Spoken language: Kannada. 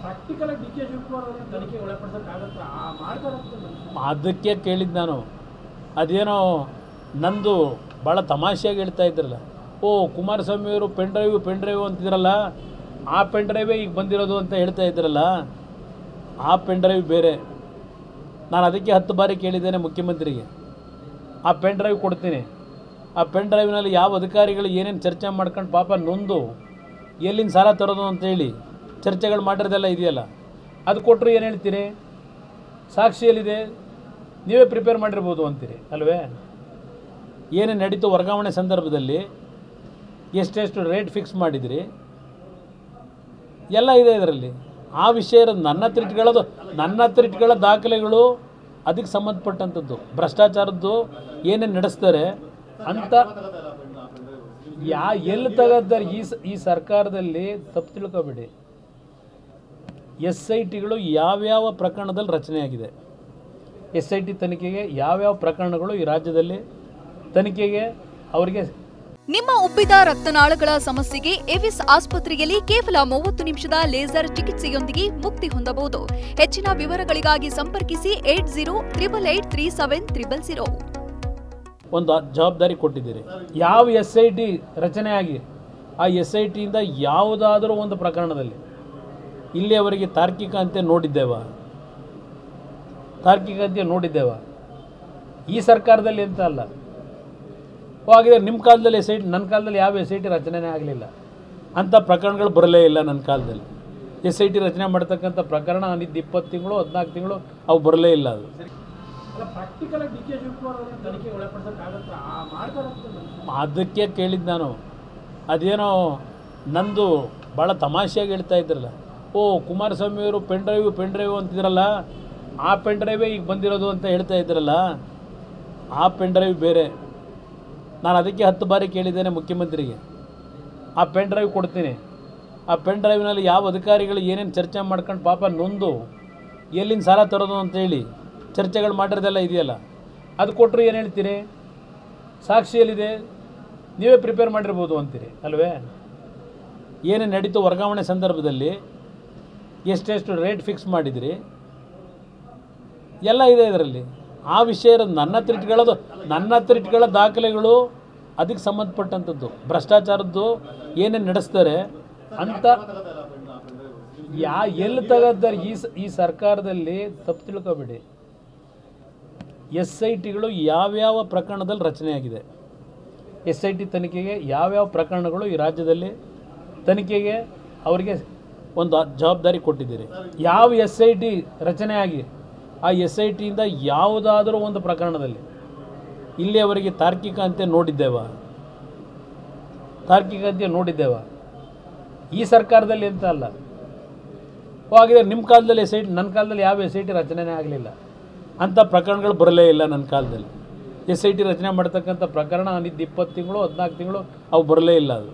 ಪ್ರಾಕ್ಟಿಕಲ್ ಡಿ ಕೆ ಶಿವಕುಮಾರ್ ಅವರನ್ನ ತನಿಖೆ ಒಳಪಡಿಸೋಕ್ಕಾಗತ್ತಾ ಮಾಡ್ತಾರಂತ ಅದಕ್ಕೆ ಕೇಳಿದ್ದು ನಾನು. ಅದೇನೋ ನಂದು ಭಾಳ ತಮಾಷೆಯಾಗಿ ಹೇಳ್ತಾ ಇದ್ರಲ್ಲ, ಓ ಕುಮಾರಸ್ವಾಮಿಯವರು ಪೆನ್ ಡ್ರೈವ್ ಅಂತಿದ್ರಲ್ಲ, ಆ ಪೆನ್ ಡ್ರೈವೇ ಈಗ ಬಂದಿರೋದು ಅಂತ ಹೇಳ್ತಾ ಇದ್ರಲ್ಲ, ಆ ಪೆನ್ ಡ್ರೈವ್ ಬೇರೆ. ನಾನು ಅದಕ್ಕೆ 10 ಬಾರಿ ಕೇಳಿದ್ದೇನೆ ಮುಖ್ಯಮಂತ್ರಿಗೆ, ಆ ಪೆನ್ ಡ್ರೈವ್ ಕೊಡ್ತೀನಿ, ಆ ಪೆನ್ ಡ್ರೈವ್ನಲ್ಲಿ ಯಾವ ಅಧಿಕಾರಿಗಳು ಏನೇನು ಚರ್ಚೆ ಮಾಡ್ಕೊಂಡು ಪಾಪ ನೊಂದು ಎಲ್ಲಿಂದ ಸಾಲ ತರೋದು ಅಂತೇಳಿ ಚರ್ಚೆಗಳು ಮಾಡಿರೋದೆಲ್ಲ ಇದೆಯಲ್ಲ, ಅದು ಕೊಟ್ಟರು ಏನು ಹೇಳ್ತೀರಿ, ಸಾಕ್ಷಿಯಲ್ಲಿದೆ, ನೀವೇ ಪ್ರಿಪೇರ್ ಮಾಡಿರ್ಬೋದು ಅಂತೀರಿ ಅಲ್ವೇ. ಏನೇನು ನಡೀತು ವರ್ಗಾವಣೆ ಸಂದರ್ಭದಲ್ಲಿ ಎಷ್ಟೆಷ್ಟು ರೇಟ್ ಫಿಕ್ಸ್ ಮಾಡಿದಿರಿ ಎಲ್ಲ ಇದೆ ಇದರಲ್ಲಿ. ಆ ವಿಷಯ ಇರೋದು ನನ್ನ ಹತ್ರ ಇಟ್ಕೊಳ್ಳೋ ದಾಖಲೆಗಳು ಅದಕ್ಕೆ ಸಂಬಂಧಪಟ್ಟಂಥದ್ದು. ಭ್ರಷ್ಟಾಚಾರದ್ದು ಏನೇನು ನಡೆಸ್ತಾರೆ ಅಂತ ಎಲ್ಲಿ ತಗೋತಾರೆ ಈ ಸರ್ಕಾರದಲ್ಲಿ ತಪ್ಪು ತಿಳ್ಕೊಬೇಡಿ. SITಗಳು ಯಾವ್ಯಾವ ಪ್ರಕರಣದಲ್ಲಿ ರಚನೆಯಾಗಿದೆ, SIT ತನಿಖೆಗೆ ಯಾವ್ಯಾವ ಪ್ರಕರಣಗಳು ಈ ರಾಜ್ಯದಲ್ಲಿ ತನಿಖೆಗೆ ಅವರಿಗೆ. ನಿಮ್ಮ ಉಬ್ಬಿದ ರಕ್ತನಾಳಗಳ ಸಮಸ್ಯೆಗೆ ಎವಿಸ್ ಆಸ್ಪತ್ರೆಯಲ್ಲಿ ಕೇವಲ 30 ನಿಮಿಷದ ಲೇಸರ್ ಚಿಕಿತ್ಸೆಯೊಂದಿಗೆ ಮುಕ್ತಿ ಹೊಂದಬಹುದು. ಹೆಚ್ಚಿನ ವಿವರಗಳಿಗಾಗಿ ಸಂಪರ್ಕಿಸಿ 8088837300. ಒಂದು ಜವಾಬ್ದಾರಿ ಕೊಟ್ಟಿದ್ದೀರಿ. ಯಾವ SIT ರಚನೆಯಾಗಿ ಆ SITಯಿಂದ ಯಾವುದಾದರೂ ಒಂದು ಪ್ರಕರಣದಲ್ಲಿ ಇಲ್ಲಿಯವರೆಗೆ ತಾರ್ಕಿಕ ಅಂತ್ಯ ನೋಡಿದ್ದೇವ? ಈ ಸರ್ಕಾರದಲ್ಲಿ ಅಂತ ಅಲ್ಲ. ಹಾಗಿದ್ರೆ ನಿಮ್ಮ ಕಾಲದಲ್ಲಿ SIT, ನನ್ನ ಕಾಲದಲ್ಲಿ ಯಾವ SIT ರಚನೆನೇ ಆಗಲಿಲ್ಲ ಅಂಥ ಪ್ರಕರಣಗಳು ಬರಲೇ ಇಲ್ಲ. ನನ್ನ ಕಾಲದಲ್ಲಿ SIT ರಚನೆ ಮಾಡ್ತಕ್ಕಂಥ ಪ್ರಕರಣ ನಾನಿದ್ದು 20 ತಿಂಗಳು 14 ತಿಂಗಳು ಅವು ಬರಲೇ ಇಲ್ಲ. ಅದು ಪ್ರಾಕ್ಟಿಕಲ್ ಡಿ ಕೆ ಶಿವಕುಮಾರ್ ಅವರನ್ನ ತನಿಖೆ ಒಳಪಡಿಸೋಕ್ಕಾಗತ್ತಾ ಮಾಡ್ತಾರಂತ ಅದಕ್ಕೆ ಕೇಳಿದ್ದು ನಾನು. ಅದೇನೋ ನಂದು ಭಾಳ ತಮಾಷೆಯಾಗಿ ಹೇಳ್ತಾ ಇದ್ರಲ್ಲ, ಓ ಕುಮಾರಸ್ವಾಮಿಯವರು ಪೆನ್ ಡ್ರೈವ್ ಅಂತಿದ್ರಲ್ಲ, ಆ ಪೆನ್ ಡ್ರೈವೇ ಈಗ ಬಂದಿರೋದು ಅಂತ ಹೇಳ್ತಾ ಇದ್ರಲ್ಲ, ಆ ಪೆನ್ ಡ್ರೈವ್ ಬೇರೆ. ನಾನು ಅದಕ್ಕೆ 10 ಬಾರಿ ಕೇಳಿದ್ದೇನೆ ಮುಖ್ಯಮಂತ್ರಿಗೆ, ಆ ಪೆನ್ ಡ್ರೈವ್ ಕೊಡ್ತೀನಿ, ಆ ಪೆನ್ ಡ್ರೈವ್ನಲ್ಲಿ ಯಾವ ಅಧಿಕಾರಿಗಳು ಏನೇನು ಚರ್ಚೆ ಮಾಡ್ಕೊಂಡು ಪಾಪ ನೊಂದು ಎಲ್ಲಿಂದ ಸಾಲ ತರೋದು ಅಂತೇಳಿ ಚರ್ಚೆಗಳು ಮಾಡಿರೋದೆಲ್ಲ ಇದೆಯಲ್ಲ, ಅದು ಕೊಟ್ಟರು ಏನು ಹೇಳ್ತೀರಿ, ಸಾಕ್ಷಿಯಲ್ಲಿದೆ, ನೀವೇ ಪ್ರಿಪೇರ್ ಮಾಡಿರ್ಬೋದು ಅಂತೀರಿ ಅಲ್ವೇ. ಏನೇನು ನಡೀತು ವರ್ಗಾವಣೆ ಸಂದರ್ಭದಲ್ಲಿ ಎಷ್ಟೆಷ್ಟು ರೇಟ್ ಫಿಕ್ಸ್ ಮಾಡಿದಿರಿ ಎಲ್ಲ ಇದೆ ಇದರಲ್ಲಿ. ಆ ವಿಷಯ ಇರೋದು ನನ್ನ ಹತ್ರ ಇಟ್ಕೊಳ್ಳೋ ದಾಖಲೆಗಳು ಅದಕ್ಕೆ ಸಂಬಂಧಪಟ್ಟಂಥದ್ದು. ಭ್ರಷ್ಟಾಚಾರದ್ದು ಏನೇನು ನಡೆಸ್ತಾರೆ ಅಂತ ಎಲ್ಲಿ ತಗೋತಾರೆ ಈ ಸರ್ಕಾರದಲ್ಲಿ ತಪ್ಪು ತಿಳ್ಕೊಬೇಡಿ. SITಗಳು ಯಾವ್ಯಾವ ಪ್ರಕರಣದಲ್ಲಿ ರಚನೆಯಾಗಿದೆ, SIT ತನಿಖೆಗೆ ಯಾವ್ಯಾವ ಪ್ರಕರಣಗಳು ಈ ರಾಜ್ಯದಲ್ಲಿ ತನಿಖೆಗೆ ಅವರಿಗೆ ಒಂದು ಜವಾಬ್ದಾರಿ ಕೊಟ್ಟಿದ್ದೀರಿ. ಯಾವ SIT ರಚನೆಯಾಗಿ ಆ SITಯಿಂದ ಯಾವುದಾದರೂ ಒಂದು ಪ್ರಕರಣದಲ್ಲಿ ಇಲ್ಲಿಯವರೆಗೆ ತಾರ್ಕಿಕ ಅಂತ್ಯ ನೋಡಿದ್ದೇವ? ಈ ಸರ್ಕಾರದಲ್ಲಿ ಅಂತ ಅಲ್ಲ. ಹಾಗಿದ್ರೆ ನಿಮ್ಮ ಕಾಲದಲ್ಲಿ SIT, ನನ್ನ ಕಾಲದಲ್ಲಿ ಯಾವ SIT ರಚನೆನೇ ಆಗಲಿಲ್ಲ ಅಂಥ ಪ್ರಕರಣಗಳು ಬರಲೇ ಇಲ್ಲ. ನನ್ನ ಕಾಲದಲ್ಲಿ SIT ರಚನೆ ಮಾಡ್ತಕ್ಕಂಥ ಪ್ರಕರಣ ನಾನಿದ್ದು 20 ತಿಂಗಳು 14 ತಿಂಗಳು ಅವು ಬರಲೇ ಇಲ್ಲ. ಅದು